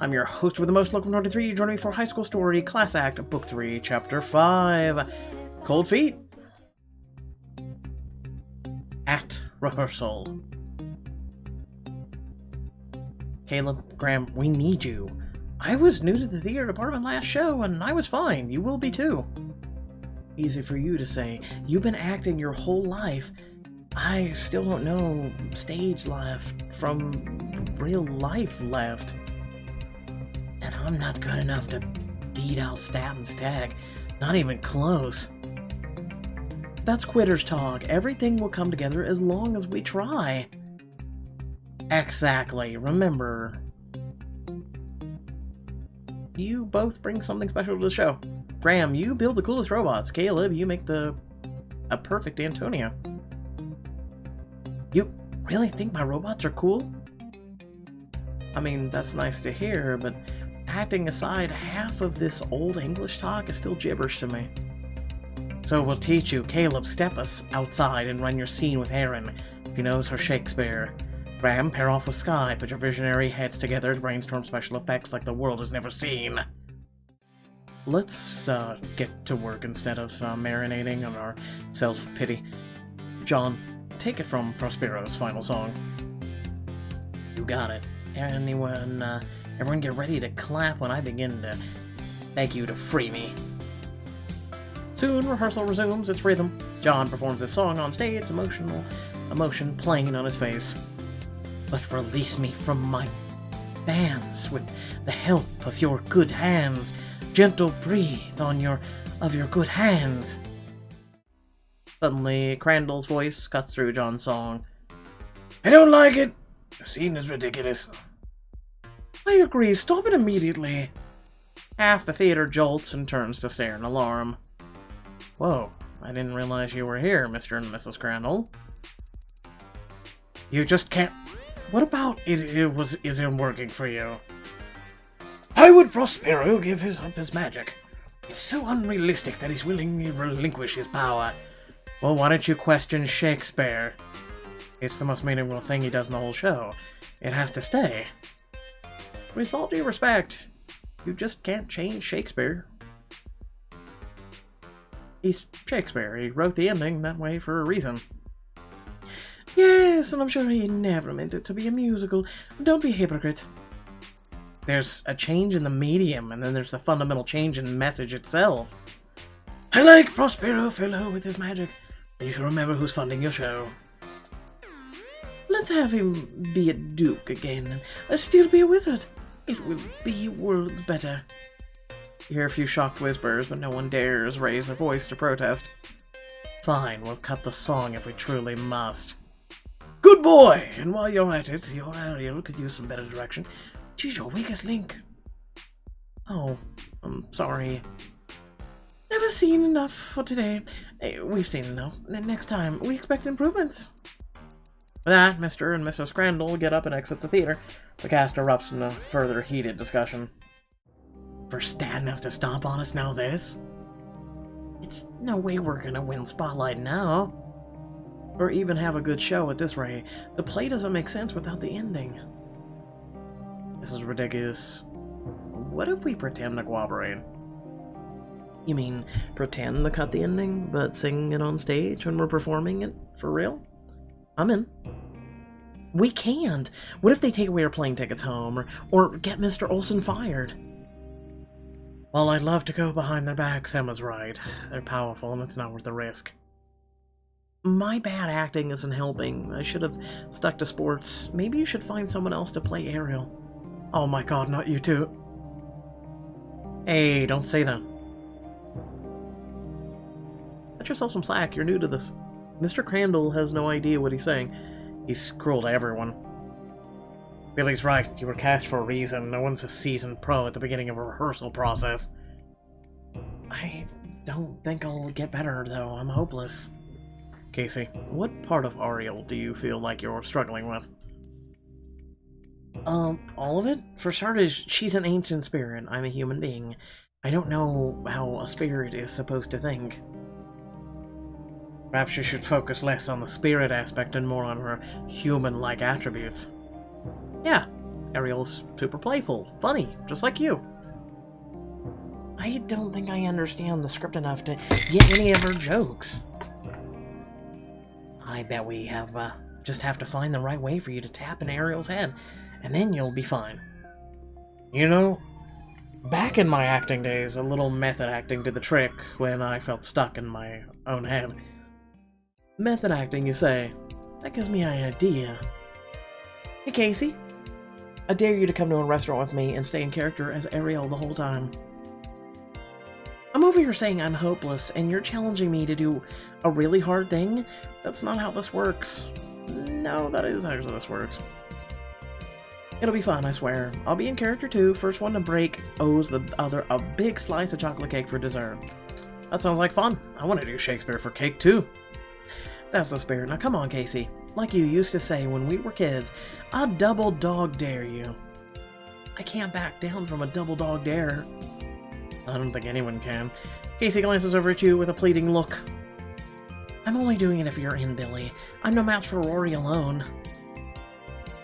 I'm your host with the most, Welcome 23. Joining me for High School Story, Class Act, Book 3, Chapter 5. Cold Feet. At rehearsal. Caleb, Graham, we need you. I was new to the theater department last show, and I was fine. You will be too. Easy for you to say. You've been acting your whole life. I still don't know stage left from real life left. And I'm not good enough to beat out Statton's tag. Not even close. That's quitters talk. Everything will come together as long as we try. Exactly. Remember, you both bring something special to the show. Graham, you build the coolest robots. Caleb, you make a perfect Antonio. You really think my robots are cool? I mean, that's nice to hear, but acting aside, half of this old English talk is still gibberish to me. So we'll teach you. Caleb, step us outside and run your scene with Erin. She knows her Shakespeare. Graham, pair off with Sky. Put your visionary heads together to brainstorm special effects like the world has never seen. Let's get to work instead of marinating on our self-pity. John, take it from Prospero's final song. You got it. Everyone get ready to clap when I begin to beg you to free me. Soon, rehearsal resumes its rhythm. John performs this song on stage, emotion playing on his face. But release me from my bands with the help of your good hands. Gentle breathe of your good hands. Suddenly, Crandall's voice cuts through John's song. I don't like it. The scene is ridiculous. I agree. Stop it immediately. Half the theater jolts and turns to stare in alarm. Whoa, I didn't realize you were here, Mr. and Mrs. Crandall. You just can't... What about isn't working for you? Why would Prospero give up his magic? It's so unrealistic that he's willing to relinquish his power. Well, why don't you question Shakespeare? It's the most meaningful thing he does in the whole show. It has to stay. With all due respect, you just can't change Shakespeare. He's Shakespeare. He wrote the ending that way for a reason. Yes, and I'm sure he never meant it to be a musical. Don't be a hypocrite. There's a change in the medium, and then there's the fundamental change in the message itself. I like Prospero fellow with his magic. You should remember who's funding your show. Let's have him be a duke again, and still be a wizard. It will be worlds better. You hear a few shocked whispers, but no one dares raise a voice to protest. Fine, we'll cut the song if we truly must. Good boy! And while you're at it, your Ariel could use some better direction. She's your weakest link. Oh, I'm sorry. Never seen enough for today. We've seen enough. Next time, we expect improvements. With that, Mr. and Mrs. Crandall get up and exit the theater. The cast erupts in a further heated discussion. For Statton has to stomp on us now this? It's no way we're gonna win Spotlight now. Or even have a good show at this rate. The play doesn't make sense without the ending. This is ridiculous. What if we pretend to cooperate? You mean pretend to cut the ending, but sing it on stage when we're performing it for real? I'm in. We can't. What if they take away our plane tickets home, or get Mr. Olsen fired? Well, I'd love to go behind their backs, Emma's right. They're powerful and it's not worth the risk. My bad acting isn't helping. I should have stuck to sports. Maybe you should find someone else to play Ariel. Oh my god, not you two. Hey, don't say that. Cut yourself some slack, you're new to this. Mr. Crandall has no idea what he's saying. He's cruel to everyone. Billy's right, you were cast for a reason. No one's a seasoned pro at the beginning of a rehearsal process. I don't think I'll get better, though. I'm hopeless. Casey, what part of Ariel do you feel like you're struggling with? All of it? For starters, she's an ancient spirit. I'm a human being. I don't know how a spirit is supposed to think. Perhaps you should focus less on the spirit aspect and more on her human-like attributes. Yeah, Ariel's super playful, funny, just like you. I don't think I understand the script enough to get any of her jokes. I bet we just have to find the right way for you to tap in Ariel's head, and then you'll be fine. You know, back in my acting days, a little method acting did the trick when I felt stuck in my own head. Method acting, you say? That gives me an idea. Hey, Casey. I dare you to come to a restaurant with me and stay in character as Ariel the whole time. I'm over here saying I'm hopeless, and you're challenging me to do a really hard thing? That's not how this works. No, that is how this works. It'll be fun, I swear. I'll be in character too. First one to break owes the other a big slice of chocolate cake for dessert. That sounds like fun. I want to do Shakespeare for cake too. That's the spirit. Now come on, Casey. Like you used to say when we were kids, I double dog dare you. I can't back down from a double dog dare. I don't think anyone can. Casey glances over at you with a pleading look. I'm only doing it if you're in, Billy. I'm no match for Rory alone.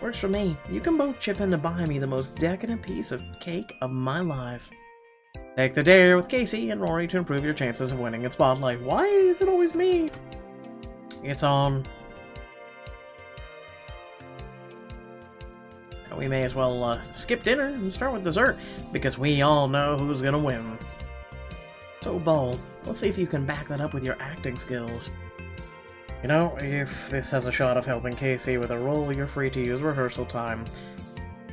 Works for me. You can both chip in to buy me the most decadent piece of cake of my life. Take the dare with Casey and Rory to improve your chances of winning at Spotlight. Why is it always me? It's on. We may as well skip dinner and start with dessert, because we all know who's gonna win. So bold. Let's see if you can back that up with your acting skills. You know, if this has a shot of helping Casey with a role, you're free to use rehearsal time.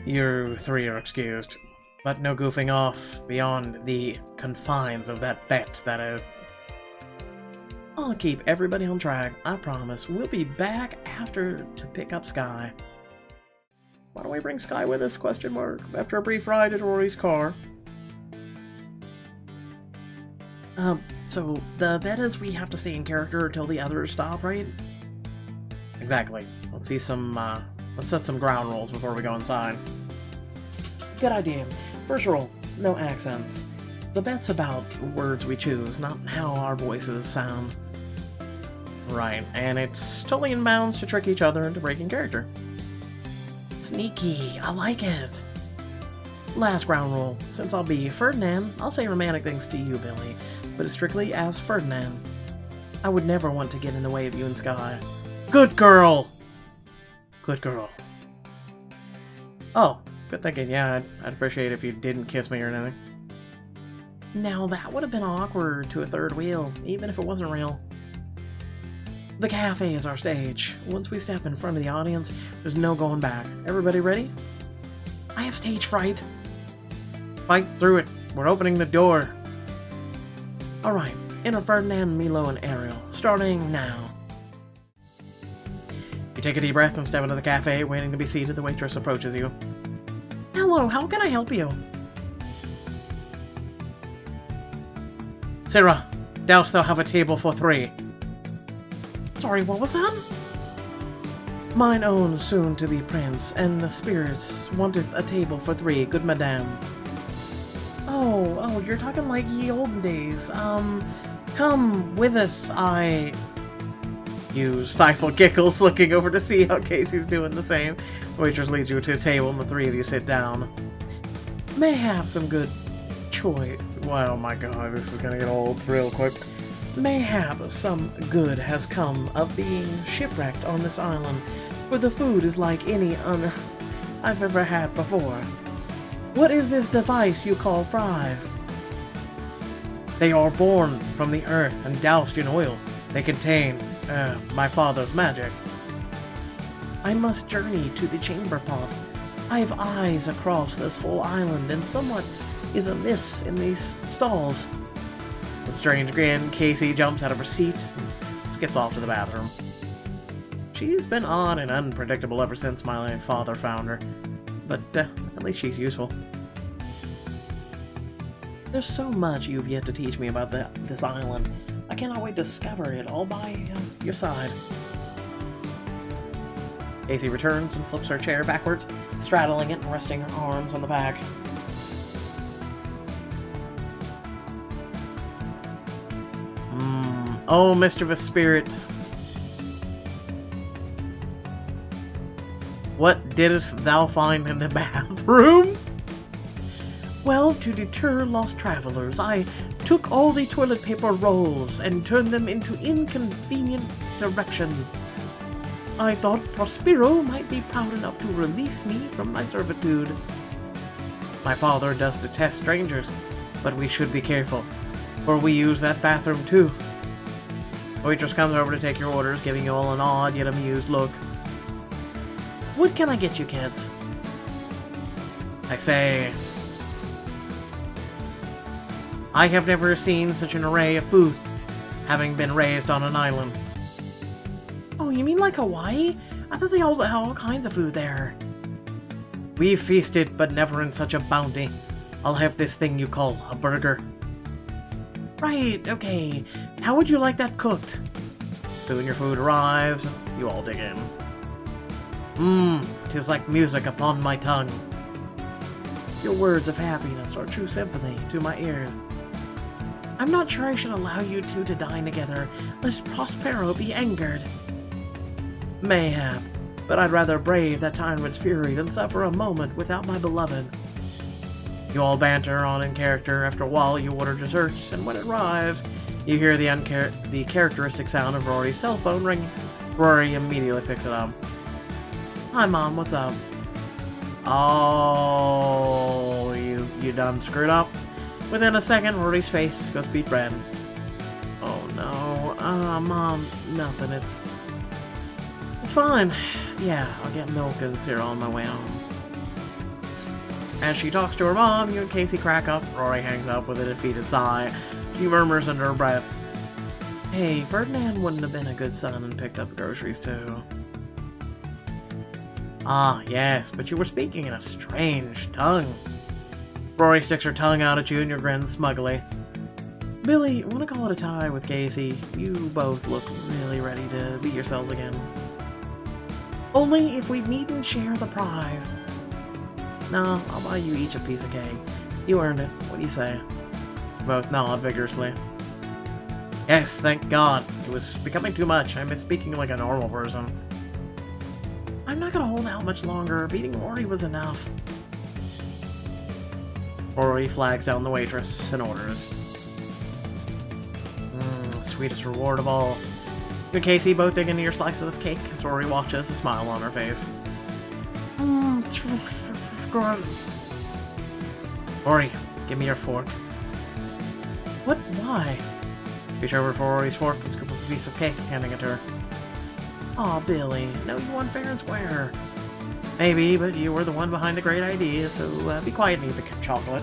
You three are excused. But no goofing off beyond the confines of that bet, that is. I'll keep everybody on track, I promise. We'll be back after to pick up Sky. Why don't we bring Sky with us, ? After a brief ride in Rory's car. So the bet is we have to stay in character until the others stop, right? Exactly. Let's set some ground rules before we go inside. Good idea. First rule, no accents. The bet's about words we choose, not how our voices sound. Right, and it's totally in bounds to trick each other into breaking character. Sneaky, I like it. Last ground rule, since I'll be Ferdinand, I'll say romantic things to you, Billy, but strictly as Ferdinand. I would never want to get in the way of you and Sky. Good girl! Good girl. Oh, good thinking, yeah, I'd appreciate it if you didn't kiss me or anything. Now that would have been awkward to a third wheel, even if it wasn't real. The cafe is our stage. Once we step in front of the audience, there's no going back. Everybody ready? I have stage fright. Fight through it. We're opening the door. Alright, enter Ferdinand, Milo, and Ariel. Starting now. You take a deep breath and step into the cafe, waiting to be seated. The waitress approaches you. Hello, how can I help you? Sarah, dost thou have a table for 3? Sorry, what was that? Mine own soon-to-be prince, and the spirits wanteth a table for 3, good madame. Oh, you're talking like ye olden days. Come witheth I... You stifle giggles, looking over to see how Casey's doing the same. The waitress leads you to a table, and the 3 of you sit down. May have some good choice. Wow, my god, this is gonna get old real quick. Mayhap some good has come of being shipwrecked on this island, for the food is like any I've ever had before. What is this device you call fries? They are born from the earth and doused in oil. They contain, my father's magic. I must journey to the chamber pot. I have eyes across this whole island, and somewhat is amiss in these stalls. With a strange grin, Casey jumps out of her seat and skips off to the bathroom. She's been odd and unpredictable ever since my father found her, but at least she's useful. There's so much you've yet to teach me about this island. I cannot wait to discover it all by your side. Casey returns and flips her chair backwards, straddling it and resting her arms on the back. Oh, mischievous spirit. What didst thou find in the bathroom? Well, to deter lost travelers, I took all the toilet paper rolls and turned them into inconvenient direction. I thought Prospero might be proud enough to release me from my servitude. My father does detest strangers, but we should be careful, for we use that bathroom too. The waitress comes over to take your orders, giving you all an odd yet amused look. What can I get you, kids? I say, I have never seen such an array of food, having been raised on an island. Oh, you mean like Hawaii? I thought they all had all kinds of food there. We've feasted, but never in such a bounty. I'll have this thing you call a burger. Right, okay. How would you like that cooked? Soon your food arrives, you all dig in. Tis like music upon my tongue. Your words of happiness are true symphony to my ears. I'm not sure I should allow you two to dine together, lest Prospero be angered. Mayhap, but I'd rather brave that tyrant's fury than suffer a moment without my beloved. You all banter on in character. After a while, you order desserts, and when it arrives, you hear the characteristic sound of Rory's cell phone ring. Rory immediately picks it up. Hi, Mom, what's up? Oh, you done screwed up? Within a second, Rory's face goes beet red. Oh no, Mom, nothing, it's fine. Yeah, I'll get milk and cereal on my way home. As she talks to her mom, you and Casey crack up. Rory hangs up with a defeated sigh. She murmurs under her breath, Hey, Ferdinand wouldn't have been a good son and picked up groceries too. Ah, yes, but you were speaking in a strange tongue. Rory sticks her tongue out at you and you grin smugly. Billy, wanna call it a tie with Casey? You both look really ready to be yourselves again. Only if we meet and share the prize. No, I'll buy you each a piece of cake. You earned it. What do you say? Both nod vigorously. Yes, thank God. It was becoming too much. I miss speaking like a normal person. I'm not gonna hold out much longer. Beating Rory was enough. Rory flags down the waitress and orders. Sweetest reward of all. You and Casey both dig into your slices of cake as Rory watches, a smile on her face. Rory, give me your fork. What? Why? Reach over for Rory's fork and scoop up a piece of cake, handing it to her. Aw, Billy, no, you won fair and square. Maybe, but you were the one behind the great idea, so be quiet and eat the chocolate.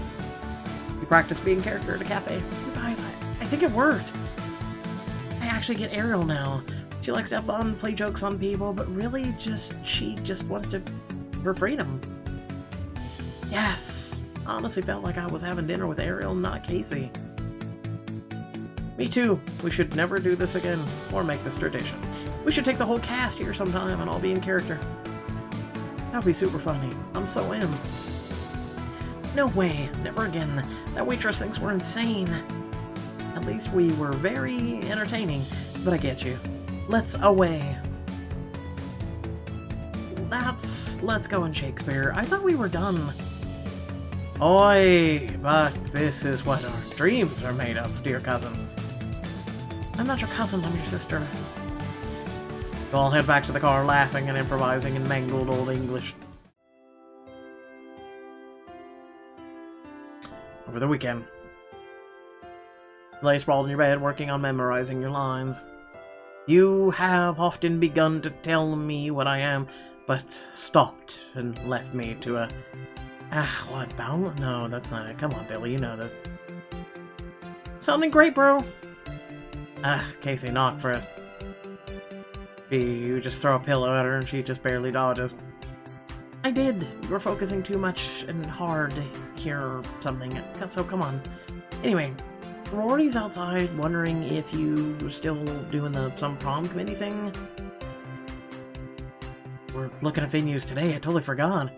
You practice being character at a cafe. You guys, I think it worked. I actually get Ariel now. She likes to have fun, play jokes on people, but really she just wants her freedom. Yes! Honestly felt like I was having dinner with Ariel, not Casey. Me too. We should never do this again, or make this tradition. We should take the whole cast here sometime and all be in character. That'd be super funny. I'm so in. No way. Never again. That waitress thinks we're insane. At least we were very entertaining, but I get you. Let's away. Let's go in Shakespeare. I thought we were done. Oi, but this is what our dreams are made of, dear cousin. I'm not your cousin, I'm your sister. You all head back to the car, laughing and improvising in mangled old English. Over the weekend, you lay sprawled in your bed, working on memorizing your lines. You have often begun to tell me what I am, but stopped and left me to a... what, bound? No, that's not it. Come on, Billy, you know this. Sounding great, bro. Casey, knock first. You just throw a pillow at her and she just barely dodges. I did. You were focusing too much and hard to hear something, so come on. Anyway, Rory's outside wondering if you were still doing some prom committee thing. We're looking at venues today, I totally forgot.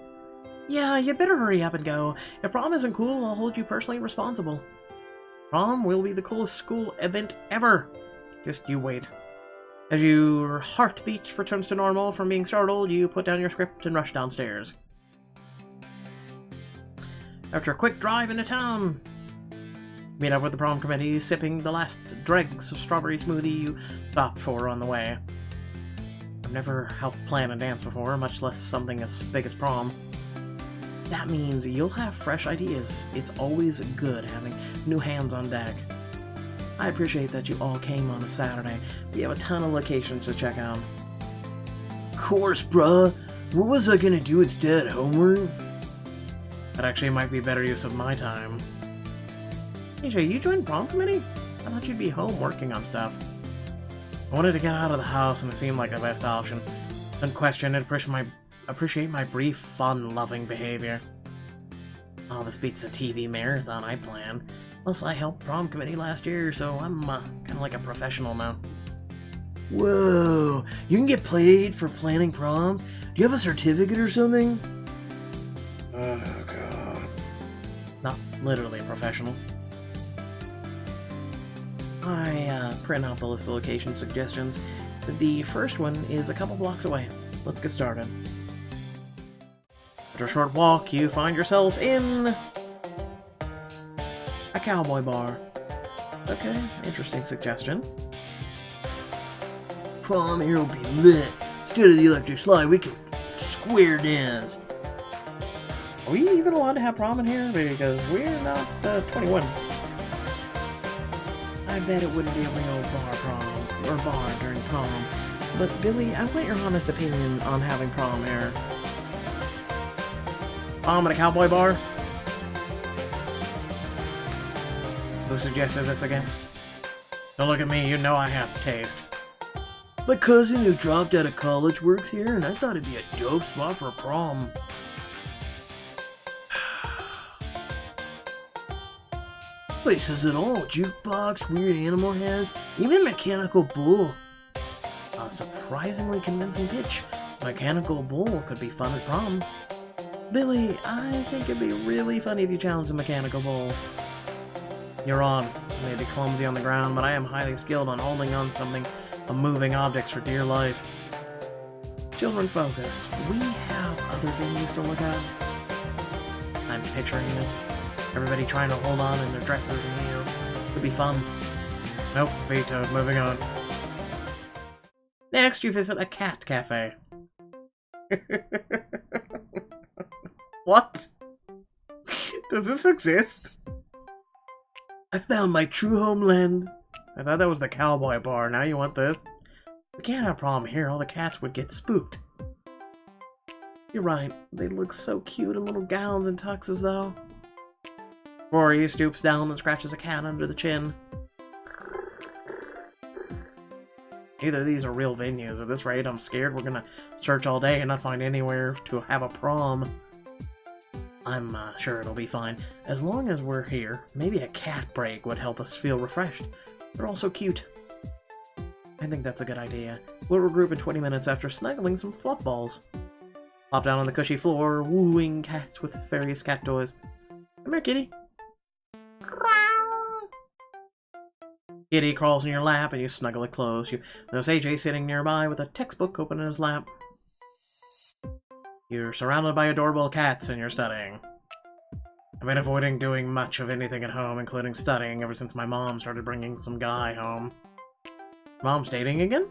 Yeah, you better hurry up and go. If prom isn't cool, I'll hold you personally responsible. Prom will be the coolest school event ever. Just you wait. As your heartbeat returns to normal from being startled, you put down your script and rush downstairs. After a quick drive into town, meet up with the prom committee, sipping the last dregs of strawberry smoothie you stopped for on the way. I've never helped plan a dance before, much less something as big as prom. That means you'll have fresh ideas. It's always good having new hands on deck. I appreciate that you all came on a Saturday. We have a ton of locations to check out. Course, bruh. What was I gonna do instead, homework? That actually might be better use of my time. AJ, you joined prom committee? I thought you'd be home working on stuff. I wanted to get out of the house and it seemed like the best option. Unquestioned, appreciate my brief, fun-loving behavior. Oh, this beats the TV marathon I planned. Plus, I helped prom committee last year, so I'm kind of like a professional now. Whoa, you can get paid for planning prom? Do you have a certificate or something? Oh, God. Not literally professional. I print out the list of location suggestions. The first one is a couple blocks away. Let's get started. After a short walk, you find yourself in a cowboy bar. Okay, interesting suggestion. Prom here will be lit. Instead of the electric slide, we can square dance. Are we even allowed to have prom in here? Because we're not 21. I bet it wouldn't be a real bar during prom. But Billy, I want your honest opinion on having prom here. Prom at a cowboy bar? Who suggested this again? Don't look at me, you know I have taste. My cousin who dropped out of college works here, and I thought it'd be a dope spot for a prom. Places at all. Jukebox, weird animal head, even mechanical bull. A surprisingly convincing pitch. Mechanical bull could be fun at prom. Billy, I think it'd be really funny if you challenged a mechanical bull. You're on. I may be clumsy on the ground, but I am highly skilled on holding on to something of moving objects for dear life. Children focus. We have other venues to look at. I'm picturing it. Everybody trying to hold on in their dresses and heels. It'd be fun. Nope, vetoed. Moving on. Next, you visit a cat cafe. What? Does this exist? I found my true homeland. I thought that was the cowboy bar. Now you want this? We can't have prom here. All the cats would get spooked. You're right. They look so cute in little gowns and tuxes, though. Rory stoops down and scratches a cat under the chin. Either of these are real venues. At this rate, I'm scared we're gonna search all day and not find anywhere to have a prom. I'm sure it'll be fine. As long as we're here, maybe a cat break would help us feel refreshed. They're also cute. I think that's a good idea. We'll regroup in 20 minutes after snuggling some fluff balls. Plop down on the cushy floor, wooing cats with various cat toys. Come here, kitty. Kitty crawls in your lap and you snuggle it close. You notice AJ sitting nearby with a textbook open in his lap. You're surrounded by adorable cats and you're studying. I've been avoiding doing much of anything at home, including studying, ever since my mom started bringing some guy home. Mom's dating again?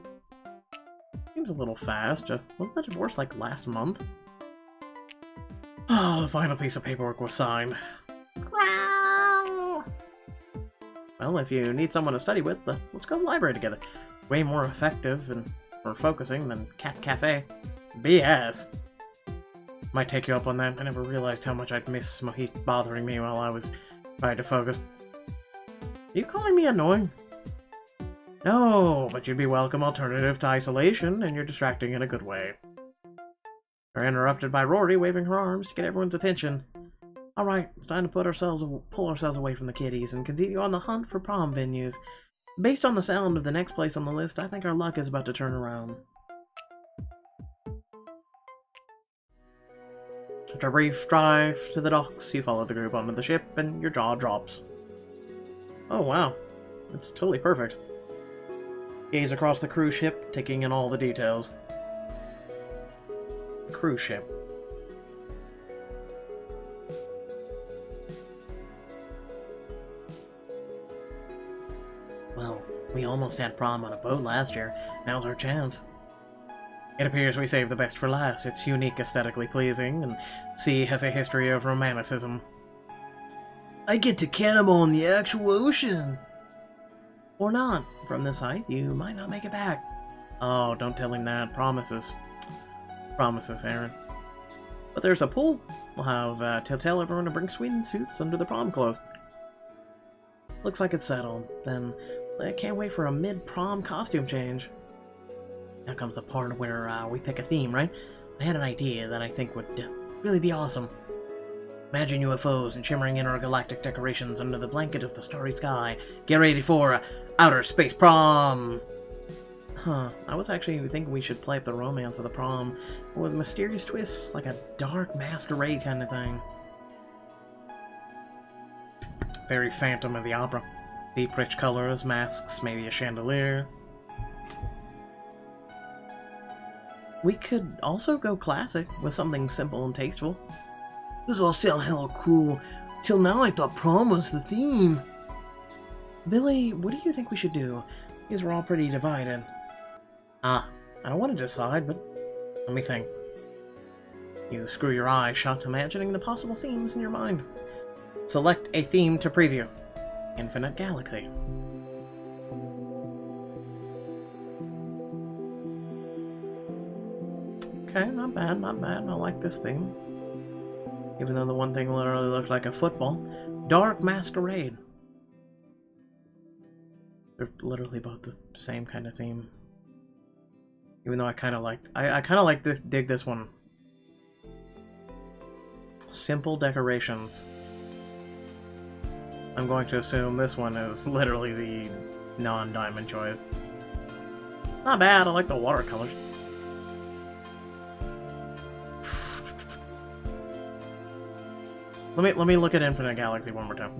Seems a little fast. Wasn't that divorce like last month? Oh, the final piece of paperwork was signed. Well, if you need someone to study with, let's go to the library together. Way more effective and for focusing than Cat Cafe. BS. Might take you up on that. I never realized how much I'd miss Mohit bothering me while I was trying to focus. Are you calling me annoying? No, but you'd be welcome alternative to isolation, and you're distracting in a good way. We're interrupted by Rory waving her arms to get everyone's attention. Alright, it's time to pull ourselves away from the kiddies and continue on the hunt for prom venues. Based on the sound of the next place on the list, I think our luck is about to turn around. After a brief drive to the docks, you follow the group onto the ship and your jaw drops. Oh wow, it's totally perfect. Gaze across the cruise ship, taking in all the details. Cruise ship. Well, we almost had prom on a boat last year. Now's our chance. It appears we saved the best for last. It's unique, aesthetically pleasing, and sea has a history of romanticism. I get to cannonball in the actual ocean. Or not. From this height, you might not make it back. Oh, don't tell him that. Promises. Promises, Aaron. But there's a pool. We'll have to tell everyone to bring swimsuits under the prom clothes. Looks like it's settled. Then I can't wait for a mid-prom costume change. Now comes the part where we pick a theme, right? I had an idea that I think would really be awesome. Imagine UFOs and shimmering intergalactic decorations under the blanket of the starry sky. Get ready for outer space prom! Huh, I was actually thinking we should play up the romance of the prom with mysterious twists, like a dark masquerade kind of thing. Very Phantom of the Opera. Deep rich colors, masks, maybe a chandelier. We could also go classic with something simple and tasteful. Those all sound hella cool. Till now I thought prom was the theme. Billy, what do you think we should do? These are all pretty divided. I don't want to decide, but let me think. You screw your eyes shut, imagining the possible themes in your mind. Select a theme to preview. Infinite Galaxy. Okay, not bad, not bad. I like this theme. Even though the one thing literally looked like a football. Dark Masquerade. They're literally both the same kind of theme. Even though I kind of like this, dig this one. Simple decorations. I'm going to assume this one is literally the non-diamond choice. Not bad, I like the watercolors. Let me look at Infinite Galaxy one more time.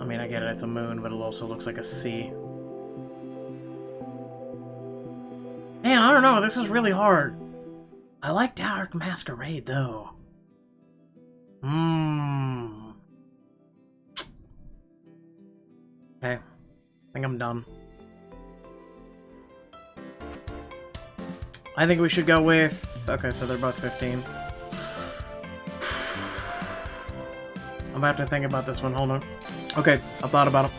I mean, I get it, it's a moon, but it also looks like a sea. Man, I don't know, this is really hard. I like Dark Masquerade, though. Okay. I think I'm done. I think we should go with... Okay, so they're both 15. I'm about to think about this one, hold on. Okay, I've thought about it.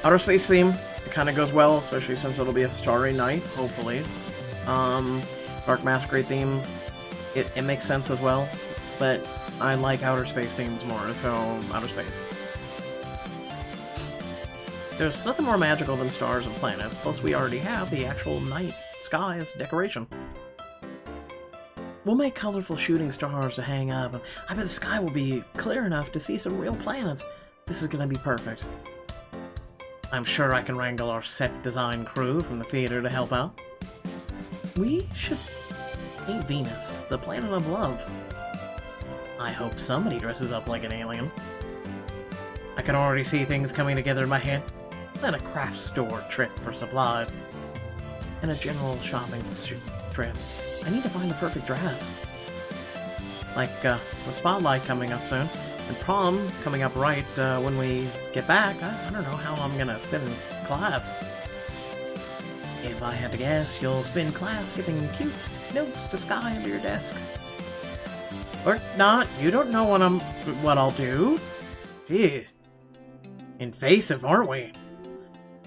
Outer space theme, it kind of goes well, especially since it'll be a starry night, hopefully. Dark Masquerade theme, it makes sense as well, but I like outer space themes more, so outer space. There's nothing more magical than stars and planets, plus we already have the actual night sky as decoration. We'll make colorful shooting stars to hang up, and I bet the sky will be clear enough to see some real planets. This is gonna be perfect. I'm sure I can wrangle our set design crew from the theater to help out. We should paint Venus, the planet of love. I hope somebody dresses up like an alien. I can already see things coming together in my head. Then a craft store trip for supplies. And a general shopping trip. I need to find the perfect dress. Like, the spotlight coming up soon. And prom coming up right when we get back. I don't know how I'm gonna sit in class. If I had to guess, you'll spend class giving cute notes to Sky under your desk. Or not, you don't know what I'll do. Jeez. Invasive, aren't we?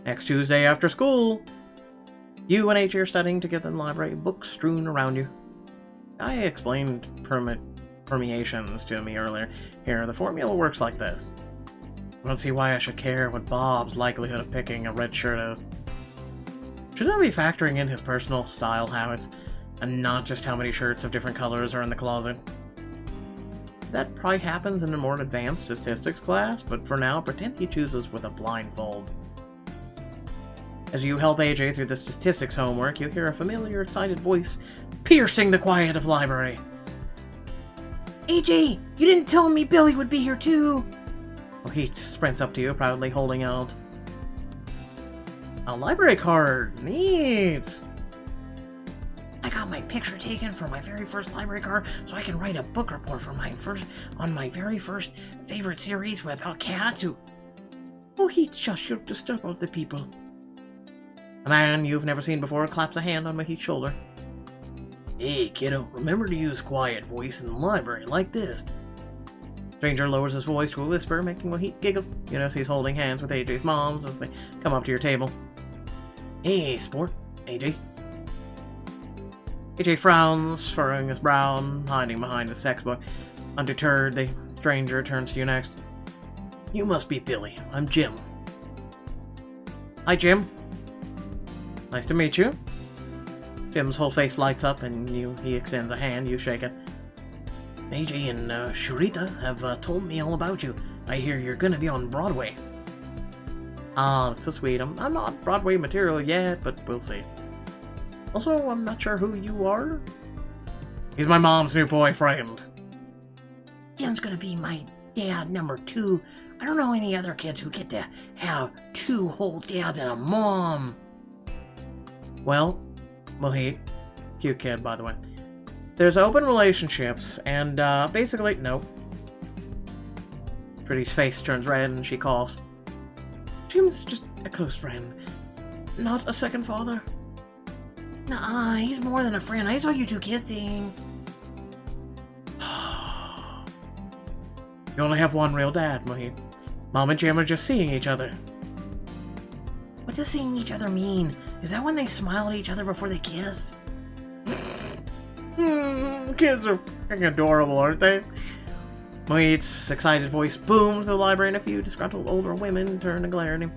Next Tuesday after school. You and H are studying together in the library, books strewn around you. I explained permeations to me earlier. Here, the formula works like this. I don't see why I should care what Bob's likelihood of picking a red shirt is. Shouldn't I be factoring in his personal style habits, and not just how many shirts of different colors are in the closet? That probably happens in a more advanced statistics class, but for now, pretend he chooses with a blindfold. As you help AJ through the statistics homework, you hear a familiar, excited voice piercing the quiet of the library. AJ, you didn't tell me Billy would be here too! Mohit sprints up to you, proudly holding out a library card. Neat! I got my picture taken for my very first library card, so I can write a book report for on my very first favorite series about cats who... Mohit, shush, you'll disturb other people. A man you've never seen before claps a hand on Mohit's shoulder. Hey, kiddo, remember to use quiet voice in the library like this. Stranger lowers his voice to a whisper, making Mohit giggle. You notice he's holding hands with AJ's moms as they come up to your table. Hey, sport, AJ. AJ frowns, furrowing his brow, hiding behind his textbook. Undeterred, the stranger turns to you next. You must be Billy. I'm Jim. Hi, Jim. Nice to meet you. Jim's whole face lights up and he extends a hand. You shake it. AJ and Sharita have told me all about you. I hear you're gonna be on Broadway. Ah, that's so sweet. I'm not Broadway material yet, but we'll see. Also, I'm not sure who you are. He's my mom's new boyfriend. Jim's gonna be my dad number 2. I don't know any other kids who get to have 2 whole dads and a mom. Well, Mohit, cute kid, by the way. There's open relationships, and basically, no. Pretty's face turns red and she coughs. Jim's just a close friend, not a second father. Nah, he's more than a friend. I saw you 2 kissing. You only have one real dad, Mohit. Mom and Jim are just seeing each other. What does seeing each other mean? Is that when they smile at each other before they kiss? Kids are freaking adorable, aren't they? Mohit's excited voice booms through the library, and a few disgruntled older women turn to glare at him.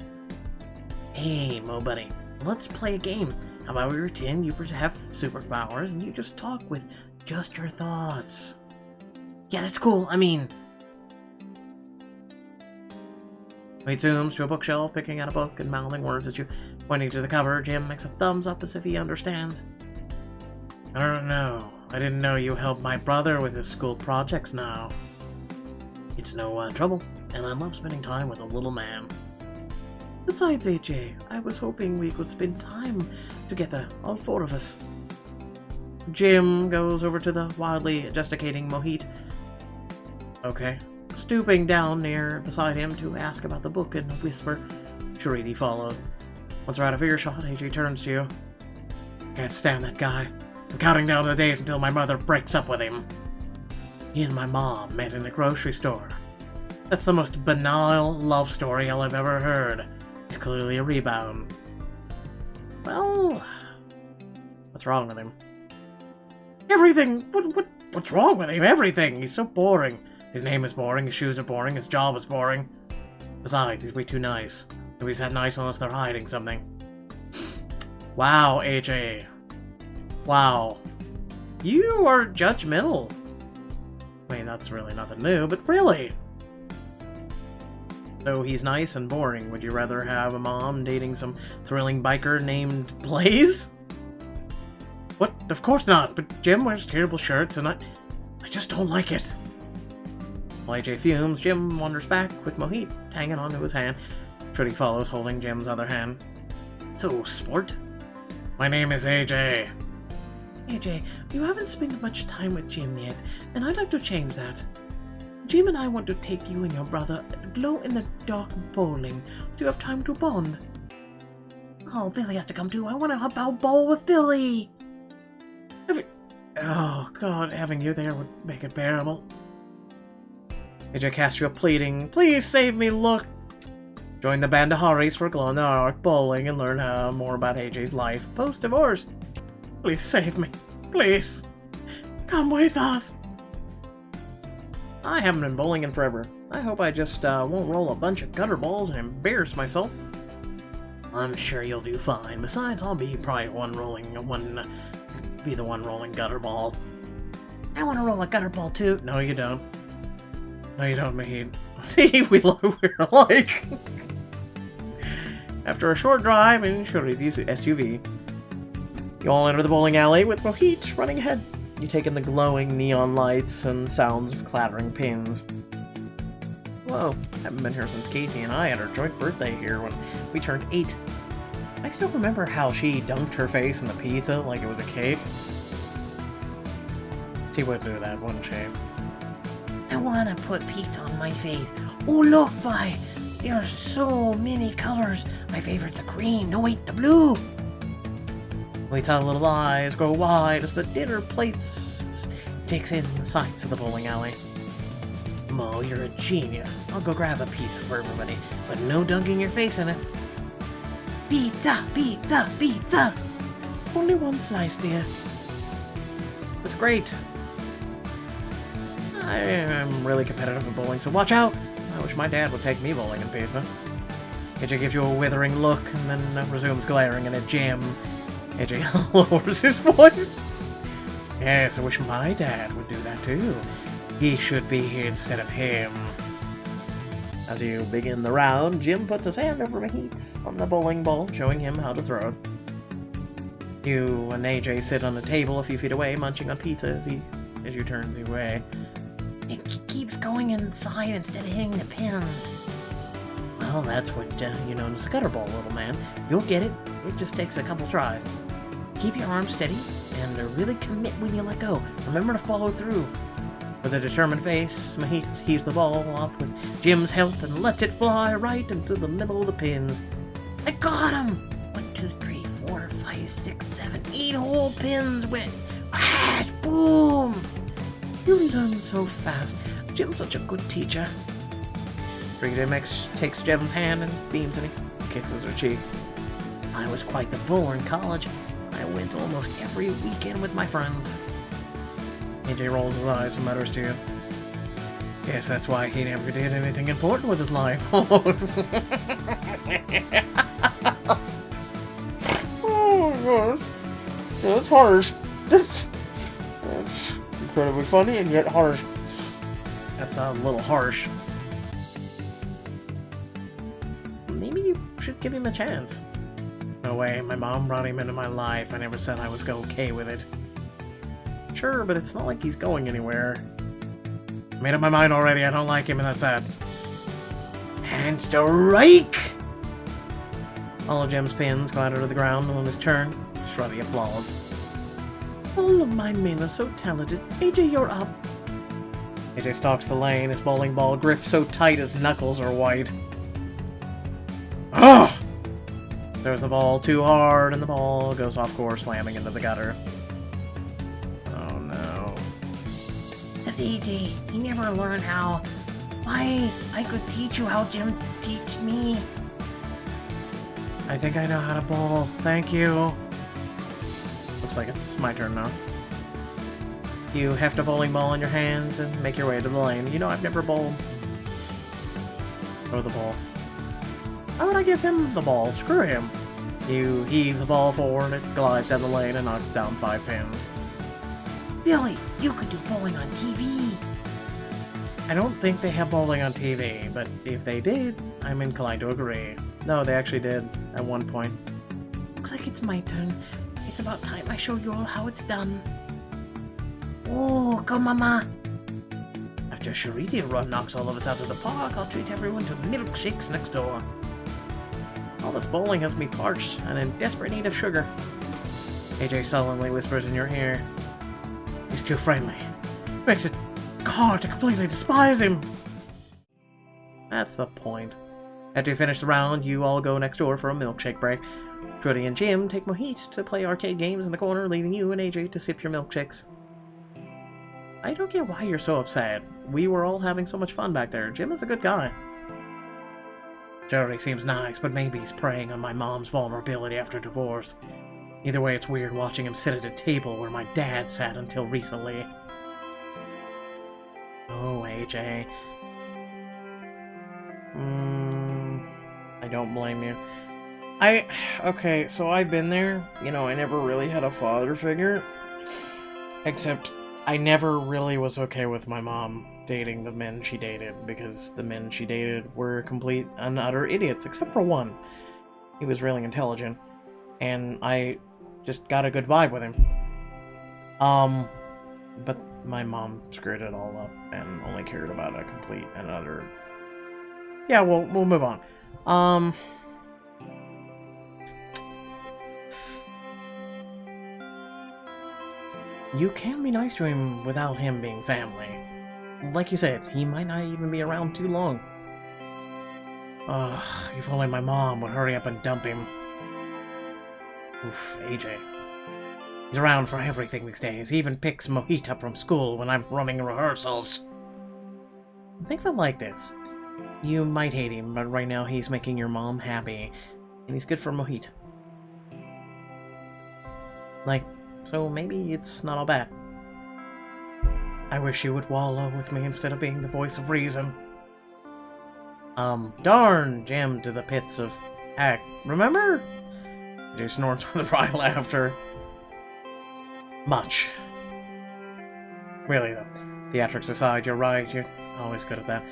Hey, Mo buddy, let's play a game. How about we pretend you have superpowers and you just talk with just your thoughts? Yeah, that's cool. I mean... Mohit zooms to a bookshelf, picking out a book and mouthing words at you. Pointing to the cover, Jim makes a thumbs up as if he understands. I don't know. I didn't know you helped my brother with his school projects now. It's no trouble, and I love spending time with a little man. Besides, AJ, I was hoping we could spend time together, all 4 of us. Jim goes over to the wildly gesticating Mohit. Okay. Stooping down near beside him to ask about the book in a whisper. Shariti follows. Once they're out of earshot, AJ turns to you. Can't stand that guy. I'm counting down the days until my mother breaks up with him. He and my mom met in a grocery store. That's the most banal love story I'll have ever heard. It's clearly a rebound. Well, what's wrong with him? Everything! What's wrong with him? Everything! He's so boring. His name is boring, his shoes are boring, his job is boring. Besides, he's way too nice. Nobody's that nice unless they're hiding something. Wow, AJ. Wow. You are judgmental. I mean, that's really nothing new, but really. So he's nice and boring. Would you rather have a mom dating some thrilling biker named Blaze? What? Of course not, but Jim wears terrible shirts and I just don't like it. While AJ fumes, Jim wanders back with Mohit hanging onto his hand. Trudy follows, holding Jim's other hand. So, sport? My name is AJ. AJ, you haven't spent much time with Jim yet, and I'd like to change that. Jim and I want to take you and your brother glow-in-the-dark bowling, so you have time to bond. Oh, Billy has to come too. I want to bowl with Billy. Oh, God, having you there would make it bearable. AJ casts you a pleading, please save me, look. Join the band of Harries for glow-in-the-dark bowling and learn more about AJ's life post-divorce. Please save me. Please. Come with us. I haven't been bowling in forever. I hope I just won't roll a bunch of gutter balls and embarrass myself. I'm sure you'll do fine. Besides, I'll be probably the one rolling gutter balls. I want to roll a gutter ball too. No, you don't. No, you don't, Mahid. See, we're alike. After a short drive in Shuri's SUV, you all enter the bowling alley with Mohit running ahead. You take in the glowing neon lights and sounds of clattering pins. Whoa, haven't been here since Casey and I had our joint birthday here when we turned 8. I still remember how she dunked her face in the pizza like it was a cake. She would do that, wouldn't she? I wanna put pizza on my face. Oh, look, boy. There are so many colors. My favorite's the green. No, wait, the blue. Lita's little eyes grow wide as the dinner plates takes in the sights of the bowling alley. Mo, you're a genius. I'll go grab a pizza for everybody, but no dunking your face in it. Pizza, pizza, pizza. Only one slice, dear. That's great. I am really competitive at bowling, so watch out. I wish my dad would take me bowling and pizza. AJ gives you a withering look and then resumes glaring at Jim. AJ lowers his voice. Yes, I wish my dad would do that too. He should be here instead of him. As you begin the round, Jim puts his hand over Mahit's on the bowling ball, showing him how to throw it. You and AJ sit on the table a few feet away, munching on pizza as you turns away. It keeps going inside instead of hitting the pins. Well, that's what you know as a gutter ball, little man. You'll get it. It just takes a couple tries. Keep your arms steady and really commit when you let go. Remember to follow through. With a determined face, Mahit heaves the ball up with Jim's help and lets it fly right into the middle of the pins. I got him! 1, 2, 3, 4, 5, 6, 7, 8 whole pins went crash! Boom! You learn so fast. Jim's such a good teacher. Brigadier Mix takes Jim's hand and beams and he kisses her cheek. I was quite the bowler in college. I went almost every weekend with my friends. AJ rolls his eyes and mutters to you. Guess that's why he never did anything important with his life. Oh gosh. That's harsh. That's incredibly funny and yet harsh. That's a little harsh. Maybe you should give him a chance. No way, my mom brought him into my life. I never said I was okay with it. Sure, but it's not like he's going anywhere. Made up my mind already, I don't like him and that's that. And strike! All of Jim's pins clatter to the ground on his turn. Shrubby applauds. All of my men are so talented. AJ, you're up. AJ stalks the lane, his bowling ball gripped so tight his knuckles are white. Ugh! Throws the ball too hard and the ball goes off course, slamming into the gutter. Oh no. That's AJ. He never learned how. Why, I could teach you how Jim teach me. I think I know how to bowl. Thank you. Looks like it's my turn now. You heft a bowling ball in your hands and make your way to the lane. You know I've never bowled. Throw the ball. Why would I give him the ball? Screw him. You heave the ball forward, it glides down the lane and knocks down 5 pins. Billy, you could do bowling on TV. I don't think they have bowling on TV, but if they did, I'm inclined to agree. No, they actually did, at one point. Looks like it's my turn. It's about time I show you all how it's done. Oh, go mama. After Shariti run knocks all of us out of the park, I'll treat everyone to milkshakes next door. All this bowling has me parched and in desperate need of sugar. AJ sullenly whispers in your ear. He's too friendly. Makes it hard to completely despise him. That's the point. After you finish the round, you all go next door for a milkshake break. Trudy and Jim take Mohit to play arcade games in the corner, leaving you and AJ to sip your milkshakes. I don't get why you're so upset. We were all having so much fun back there. Jim is a good guy. Jerry seems nice, but maybe he's preying on my mom's vulnerability after divorce. Either way, it's weird watching him sit at a table where my dad sat until recently. Oh, AJ. I don't blame you. Okay, so I've been there. You know, I never really had a father figure. Except, I never really was okay with my mom dating the men she dated, because the men she dated were complete and utter idiots, except for one. He was really intelligent, and I just got a good vibe with him. But my mom screwed it all up, and only cared about a complete and utter Yeah, we'll move on. You can be nice to him without him being family. Like you said, he might not even be around too long. If only my mom would hurry up and dump him. Oof, AJ. He's around for everything these days. He even picks Mohit up from school when I'm running rehearsals. Think of it like this. You might hate him, but right now he's making your mom happy. And he's good for Mohit. Like, so maybe it's not all bad. I wish you would wallow with me instead of being the voice of reason. Darn, jammed to the pits of heck. Remember? Jay snorts with a dry laughter. Much. Really, though. Theatrics aside, you're right. You're always good at that.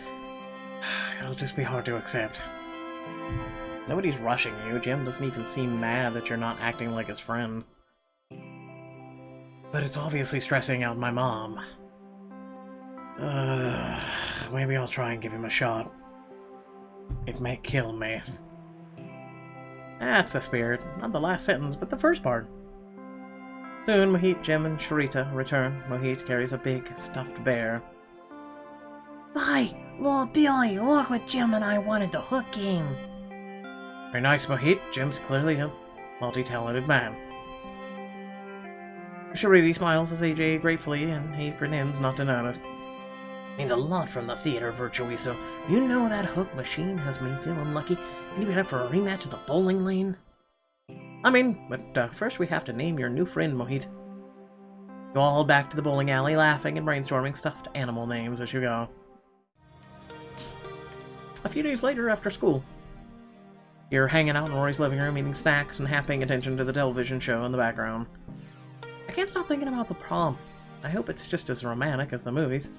It'll just be hard to accept. Nobody's rushing you. Jim doesn't even seem mad that you're not acting like his friend. But it's obviously stressing out my mom. Maybe I'll try and give him a shot. It may kill me. That's the spirit. Not the last sentence, but the first part. Soon, Mohit, Jim, and Sharita return. Mohit carries a big, stuffed bear. Bye, Lord Billy. Look what Jim and I wanted the hook game. Very nice, Mohit. Jim's clearly a multi-talented man. Sharita smiles as AJ gratefully, and he pretends not to notice. Means a lot from the theater, Virtuoso. You know that hook machine has me feeling lucky. Maybe head for a rematch at the bowling lane? I mean, but first we have to name your new friend, Mohit. You all head back to the bowling alley, laughing and brainstorming stuffed animal names as you go. A few days later, after school, you're hanging out in Rory's living room, eating snacks and half paying attention to the television show in the background. I can't stop thinking about the prom. I hope it's just as romantic as the movies.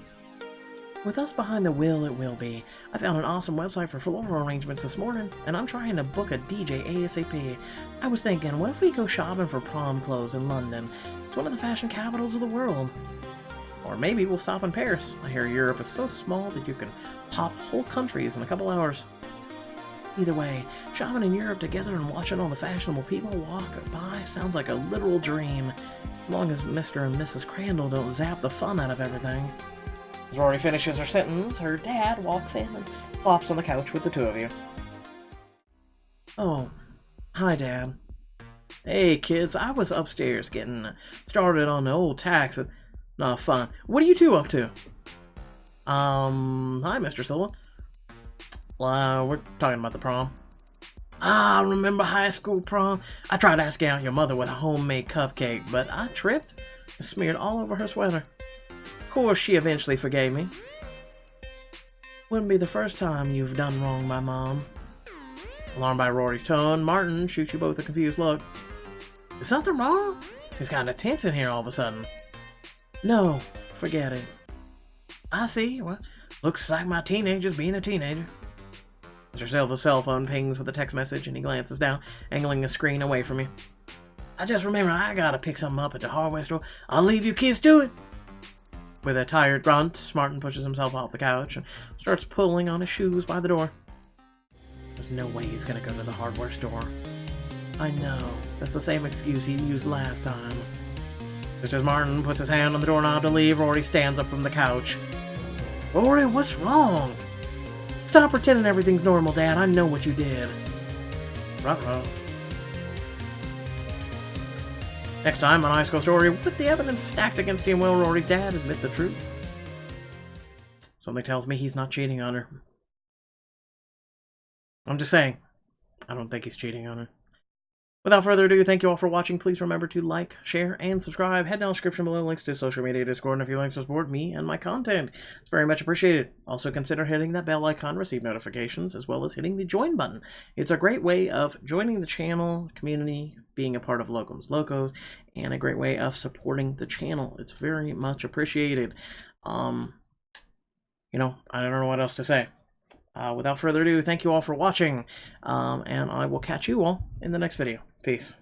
With us behind the wheel, it will be. I found an awesome website for floral arrangements this morning, and I'm trying to book a DJ ASAP. I was thinking, what if we go shopping for prom clothes in London? It's one of the fashion capitals of the world. Or maybe we'll stop in Paris. I hear Europe is so small that you can hop whole countries in a couple hours. Either way, shopping in Europe together and watching all the fashionable people walk by sounds like a literal dream. As long as Mr. and Mrs. Crandall don't zap the fun out of everything. As Rory finishes her sentence, her dad walks in and plops on the couch with the two of you. Oh, hi, Dad. Hey, kids, I was upstairs getting started on the old tax. Not fun. What are you two up to? Hi, Mr. Silva. We're talking about the prom. Ah, remember high school prom? I tried asking out your mother with a homemade cupcake, but I tripped and smeared all over her sweater. Of course, she eventually forgave me. Wouldn't be the first time you've done wrong, my mom. Alarmed by Rory's tone, Martin shoots you both a confused look. Is something wrong? She's kind of tense in here all of a sudden. No, forget it. I see. Well, looks like my teenager's being a teenager. Mr. Silva's cell phone pings with a text message, and he glances down, angling the screen away from you. I just remember I gotta pick something up at the hardware store. I'll leave you kids to it. With a tired grunt, Martin pushes himself off the couch and starts pulling on his shoes by the door. There's no way he's gonna go to the hardware store. I know. That's the same excuse he used last time. Just as Martin puts his hand on the doorknob to leave, Rory stands up from the couch. Rory, what's wrong? Stop pretending everything's normal, Dad. I know what you did. Ruh-roh. Next time on High School Story, with the evidence stacked against him, will Rory's dad admit the truth? Something tells me he's not cheating on her. I'm just saying, I don't think he's cheating on her. Without further ado, thank you all for watching. Please remember to like, share, and subscribe. Head down the description below, links to social media, Discord, and a few links to support me and my content. It's very much appreciated. Also consider hitting that bell icon to receive notifications, as well as hitting the join button. It's a great way of joining the channel, community, being a part of Locums Locos, and a great way of supporting the channel. It's very much appreciated. I don't know what else to say. Without further ado, thank you all for watching, and I will catch you all in the next video. Peace.